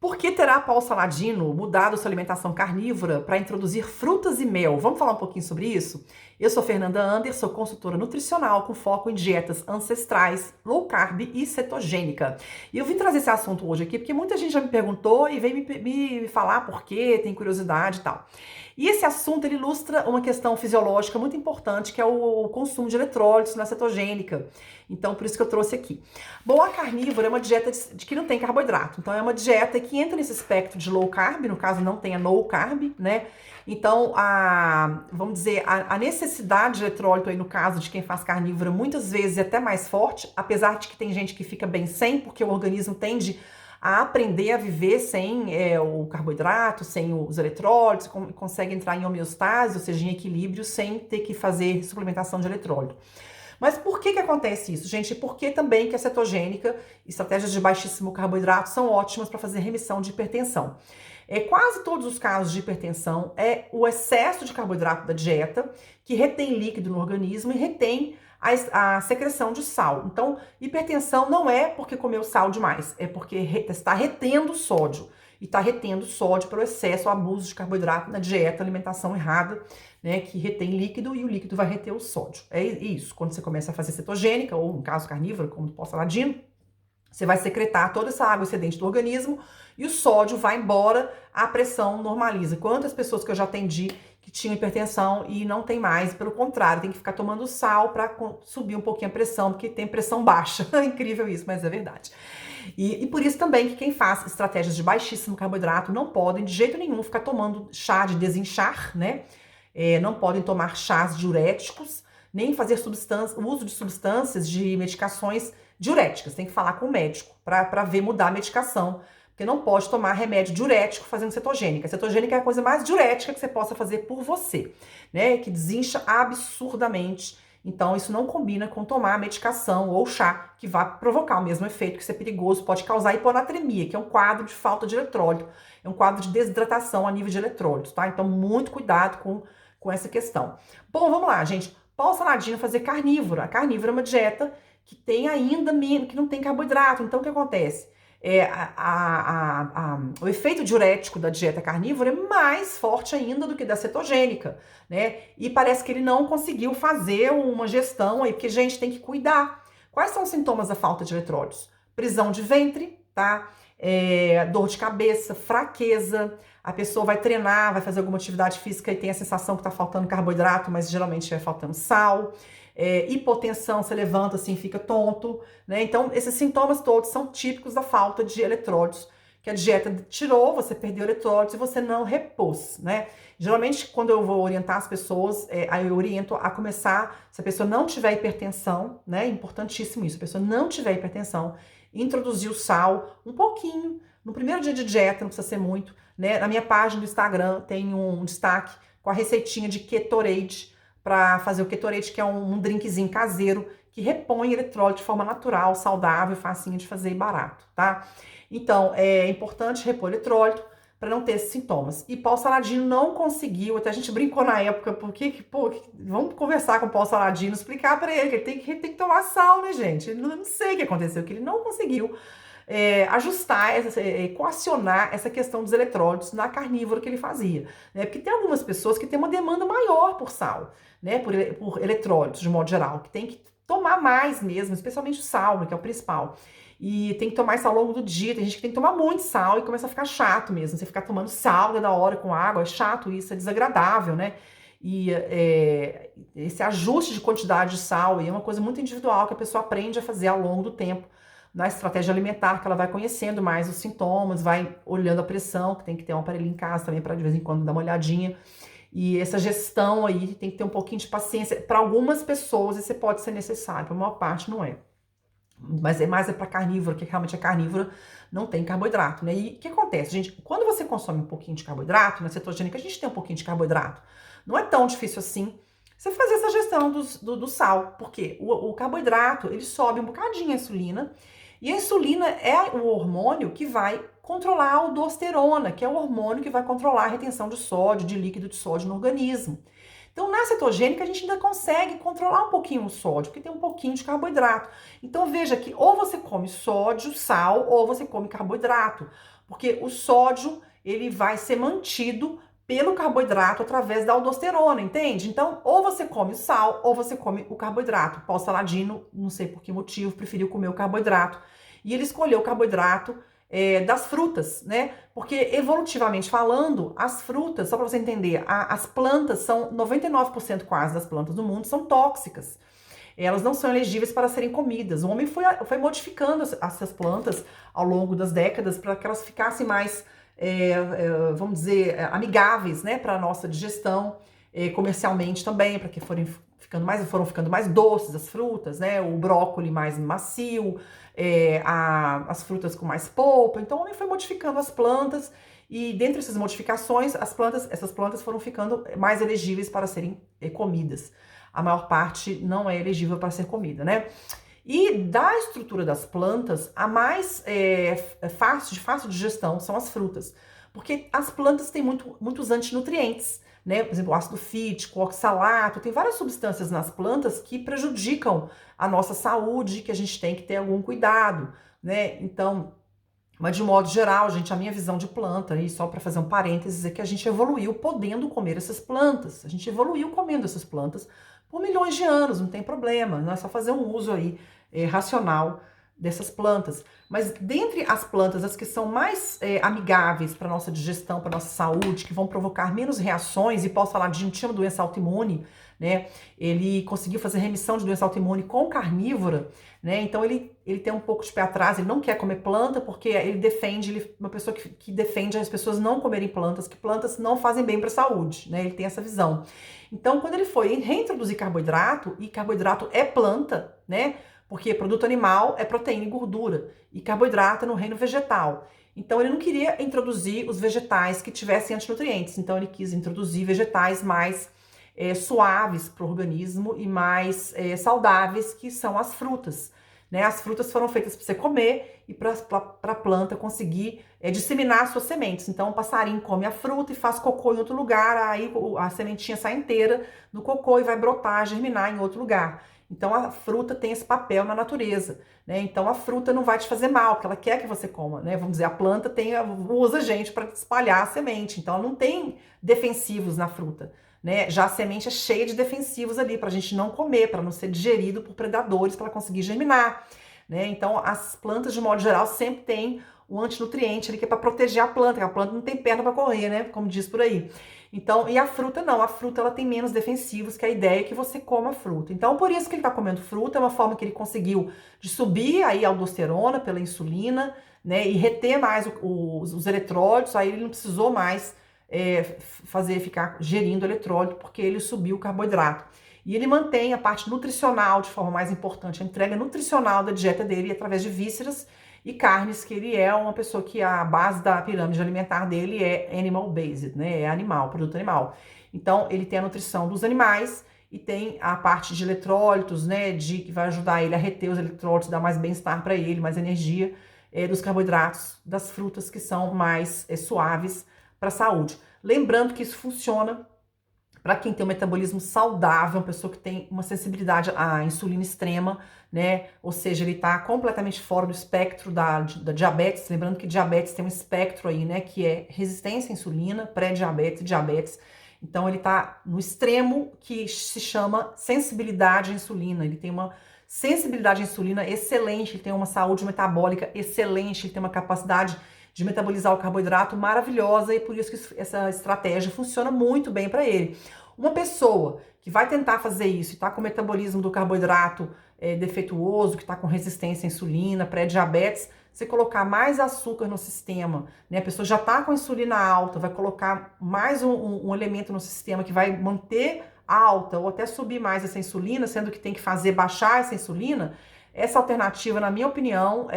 Por que terá Paul Saladino mudado sua alimentação carnívora para introduzir frutas e mel? Vamos falar um pouquinho sobre isso? Eu sou Fernanda Ander, sou consultora nutricional com foco em dietas ancestrais, low carb e cetogênica. E eu vim trazer esse assunto hoje aqui porque muita gente já me perguntou e veio me falar por quê, tem curiosidade e tal. E esse assunto ele ilustra uma questão fisiológica muito importante, que é o consumo de eletrólitos na cetogênica. Então, por isso que eu trouxe aqui. Bom, a carnívora é uma dieta de que não tem carboidrato. Então, é uma dieta que entra nesse espectro de low carb, no caso não tem a no carb, né? Então, vamos dizer, a necessidade de eletrólito aí no caso de quem faz carnívora muitas vezes é até mais forte, apesar de que tem gente que fica bem sem, porque o organismo tende a aprender a viver sem o carboidrato, sem os eletrólitos, consegue entrar em homeostase, ou seja, em equilíbrio, sem ter que fazer suplementação de eletrólito. Mas por que acontece isso, gente? Porque também que a cetogênica, estratégias de baixíssimo carboidrato são ótimas para fazer remissão de hipertensão. Quase todos os casos de hipertensão é o excesso de carboidrato da dieta que retém líquido no organismo e retém a secreção de sal. Então, hipertensão não é porque comeu sal demais, é porque está retendo sódio. E está retendo sódio pelo excesso, o abuso de carboidrato na dieta, alimentação errada, né, que retém líquido e o líquido vai reter o sódio. É isso, quando você começa a fazer cetogênica, ou no caso carnívoro, como do Paul Saladino, você vai secretar toda essa água excedente do organismo e o sódio vai embora, a pressão normaliza. Quantas pessoas que eu já atendi que tinham hipertensão e não tem mais, pelo contrário, tem que ficar tomando sal para subir um pouquinho a pressão, porque tem pressão baixa. É incrível isso, mas é verdade. E por isso também que quem faz estratégias de baixíssimo carboidrato não podem de jeito nenhum ficar tomando chá de desinchar, né? Não podem tomar chás diuréticos, nem fazer uso de substâncias, de medicações diuréticas. Tem que falar com o médico para ver mudar a medicação, porque não pode tomar remédio diurético fazendo cetogênica. A cetogênica é a coisa mais diurética que você possa fazer por você, né? Que desincha absurdamente. Então, isso não combina com tomar medicação ou chá, que vai provocar o mesmo efeito, que isso é perigoso, pode causar hiponatremia, que é um quadro de falta de eletrólito, é um quadro de desidratação a nível de eletrólitos, tá? Então, muito cuidado com essa questão. Bom, vamos lá, gente. Paul Saladino fazer carnívora. A carnívora é uma dieta que tem ainda menos, que não tem carboidrato. Então, o que acontece? O efeito diurético da dieta carnívora é mais forte ainda do que da cetogênica, né? E parece que ele não conseguiu fazer uma gestão aí, porque, gente, tem que cuidar. Quais são os sintomas da falta de eletrólitos? Prisão de ventre, tá? Dor de cabeça, fraqueza. A pessoa vai treinar, vai fazer alguma atividade física e tem a sensação que tá faltando carboidrato, mas geralmente vai faltando sal. Hipotensão, você levanta assim, fica tonto, né? Então, esses sintomas todos são típicos da falta de eletrólitos, que a dieta tirou, você perdeu eletrólitos e você não repôs, né? Geralmente, quando eu vou orientar as pessoas, aí eu oriento a começar, se a pessoa não tiver hipertensão, né? Importantíssimo isso, se a pessoa não tiver hipertensão, introduzir o sal um pouquinho, no primeiro dia de dieta, não precisa ser muito, né? Na minha página do Instagram tem um destaque com a receitinha de Ketorade, para fazer o Ketorade, que é um drinkzinho caseiro que repõe eletrólito de forma natural, saudável, facinho de fazer e barato, tá? Então, é importante repor eletrólito para não ter esses sintomas. E Paul Saladino não conseguiu, até a gente brincou na época, porque, vamos conversar com o Paul Saladino, explicar para ele que ele tem que tomar sal, né, gente? Eu não sei o que aconteceu, que ele não conseguiu ajustar, equacionar essa questão dos eletrólitos na carnívora que ele fazia, né? Porque tem algumas pessoas que têm uma demanda maior por sal, né? Por eletrólitos, de modo geral, que tem que tomar mais mesmo, especialmente o sal, né, que é o principal. E tem que tomar isso ao longo do dia. Tem gente que tem que tomar muito sal e começa a ficar chato mesmo. Você ficar tomando sal da hora com água, é chato isso, é desagradável, né? E esse ajuste de quantidade de sal é uma coisa muito individual que a pessoa aprende a fazer ao longo do tempo, na estratégia alimentar, que ela vai conhecendo mais os sintomas, vai olhando a pressão, que tem que ter um aparelho em casa também para de vez em quando dar uma olhadinha. E essa gestão aí tem que ter um pouquinho de paciência. Para algumas pessoas isso pode ser necessário, para a maior parte não é. Mas é para carnívoro, que realmente a carnívora não tem carboidrato, né? E o que acontece, gente? Quando você consome um pouquinho de carboidrato, na cetogênica a gente tem um pouquinho de carboidrato. Não é tão difícil assim você fazer essa gestão do sal, porque o carboidrato, ele sobe um bocadinho a insulina, e a insulina é o hormônio que vai controlar a aldosterona, que é o hormônio que vai controlar a retenção de sódio, de líquido de sódio no organismo. Então, na cetogênica, a gente ainda consegue controlar um pouquinho o sódio, porque tem um pouquinho de carboidrato. Então, veja que ou você come sódio, sal, ou você come carboidrato. Porque o sódio, ele vai ser mantido pelo carboidrato através da aldosterona, entende? Então, ou você come o sal, ou você come o carboidrato. Paulo Saladino, não sei por que motivo, preferiu comer o carboidrato. E ele escolheu o carboidrato das frutas, né? Porque evolutivamente falando, as frutas, só para você entender, as plantas são 99% quase das plantas do mundo são tóxicas. Elas não são elegíveis para serem comidas. O homem foi modificando essas plantas ao longo das décadas para que elas ficassem mais, vamos dizer, amigáveis, né, para a nossa digestão, comercialmente também, para que foram ficando mais doces as frutas, né, o brócolis mais macio, as frutas com mais polpa. Então o homem foi modificando as plantas e dentre essas modificações, essas plantas foram ficando mais elegíveis para serem comidas. A maior parte não é elegível para ser comida, né? E da estrutura das plantas, a mais fácil de digestão são as frutas, porque as plantas têm muitos antinutrientes, né? Por exemplo, o ácido fítico, o oxalato, tem várias substâncias nas plantas que prejudicam a nossa saúde, que a gente tem que ter algum cuidado, né? Então, mas de um modo geral, gente, a minha visão de planta, e só para fazer um parênteses, é que a gente evoluiu podendo comer essas plantas. A gente evoluiu comendo essas plantas por milhões de anos, não tem problema, não é só fazer um uso aí racional dessas plantas. Mas dentre as plantas, as que são mais amigáveis para nossa digestão, para nossa saúde, que vão provocar menos reações, e posso falar de um tipo de doença autoimune, né? Ele conseguiu fazer remissão de doença autoimune com carnívora, né? Então ele tem um pouco de pé atrás, ele não quer comer planta, porque ele é uma pessoa que defende as pessoas não comerem plantas, que plantas não fazem bem para a saúde, né? Ele tem essa visão. Então, quando ele foi reintroduzir carboidrato, e carboidrato é planta, né? Porque produto animal é proteína e gordura, e carboidrato é no reino vegetal. Então, ele não queria introduzir os vegetais que tivessem antinutrientes, então ele quis introduzir vegetais mais suaves para o organismo e mais saudáveis, que são as frutas. Né? As frutas foram feitas para você comer e para a planta conseguir disseminar suas sementes. Então, o passarinho come a fruta e faz cocô em outro lugar, aí a sementinha sai inteira no cocô e vai brotar, germinar em outro lugar. Então, a fruta tem esse papel na natureza, né? Então, a fruta não vai te fazer mal, porque ela quer que você coma, né? Vamos dizer, a planta usa a gente para espalhar a semente, então ela não tem defensivos na fruta, né? Já a semente é cheia de defensivos ali para a gente não comer, para não ser digerido por predadores, para ela conseguir germinar, né? Então, as plantas, de modo geral, sempre têm o antinutriente ali que é para proteger a planta, que a planta não tem perna para correr, né? Como diz por aí. Então, e a fruta não, a fruta ela tem menos defensivos, que a ideia é que você coma a fruta. Então, por isso que ele está comendo fruta, é uma forma que ele conseguiu de subir aí a aldosterona pela insulina, né? E reter mais os eletrólitos, aí ele não precisou mais ficar gerindo eletrólito, porque ele subiu o carboidrato. E ele mantém a parte nutricional de forma mais importante, a entrega nutricional da dieta dele através de vísceras e carnes, que ele é uma pessoa que a base da pirâmide alimentar dele é animal based, né? É animal, produto animal. Então, ele tem a nutrição dos animais e tem a parte de eletrólitos, né? Que vai ajudar ele a reter os eletrólitos, dar mais bem-estar para ele, mais energia, dos carboidratos, das frutas que são mais suaves para a saúde. Lembrando que isso funciona para quem tem um metabolismo saudável, uma pessoa que tem uma sensibilidade à insulina extrema, né? Ou seja, ele está completamente fora do espectro da diabetes. Lembrando que diabetes tem um espectro aí, né? Que é resistência à insulina, pré-diabetes e diabetes. Então, ele está no extremo que se chama sensibilidade à insulina. Ele tem uma sensibilidade à insulina excelente, ele tem uma saúde metabólica excelente, ele tem uma capacidade de metabolizar o carboidrato maravilhosa, e por isso que essa estratégia funciona muito bem para ele. Uma pessoa que vai tentar fazer isso e está com o metabolismo do carboidrato defeituoso, que está com resistência à insulina, pré-diabetes, você colocar mais açúcar no sistema, né? A pessoa já está com a insulina alta, vai colocar mais um elemento no sistema que vai manter alta ou até subir mais essa insulina, sendo que tem que fazer baixar essa insulina. Essa alternativa, na minha opinião,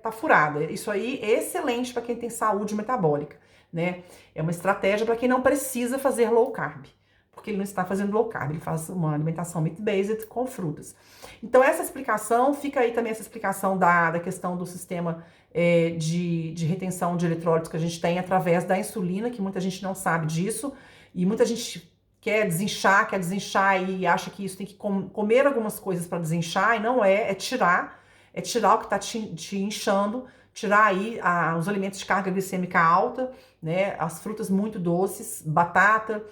tá furada. Isso aí é excelente para quem tem saúde metabólica, né? É uma estratégia para quem não precisa fazer low carb, porque ele não está fazendo low carb, ele faz uma alimentação meat-based com frutas. Então, essa explicação, fica aí também essa explicação da questão do sistema de retenção de eletrólitos que a gente tem através da insulina, que muita gente não sabe disso, e muita gente quer desinchar e acha que isso tem que comer algumas coisas para desinchar, e não é tirar o que está te inchando, tirar aí os alimentos de carga glicêmica alta, né? As frutas muito doces, batata,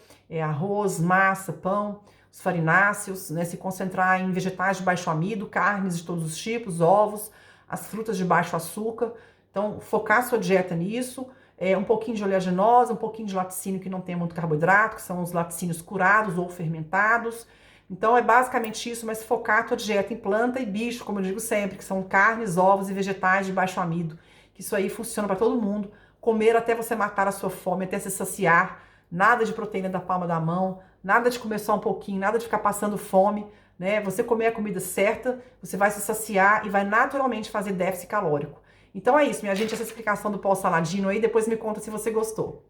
arroz, massa, pão, os farináceos, né? Se concentrar em vegetais de baixo amido, carnes de todos os tipos, ovos, as frutas de baixo açúcar. Então, focar sua dieta nisso. Um pouquinho de oleaginosa, um pouquinho de laticínio que não tem muito carboidrato, que são os laticínios curados ou fermentados. Então é basicamente isso, mas focar a tua dieta em planta e bicho, como eu digo sempre, que são carnes, ovos e vegetais de baixo amido, que isso aí funciona para todo mundo. Comer até você matar a sua fome, até se saciar, nada de proteína da palma da mão, nada de comer só um pouquinho, nada de ficar passando fome, né? Você comer a comida certa, você vai se saciar e vai naturalmente fazer déficit calórico. Então é isso, minha gente, essa explicação do pó saladino aí, depois me conta se você gostou.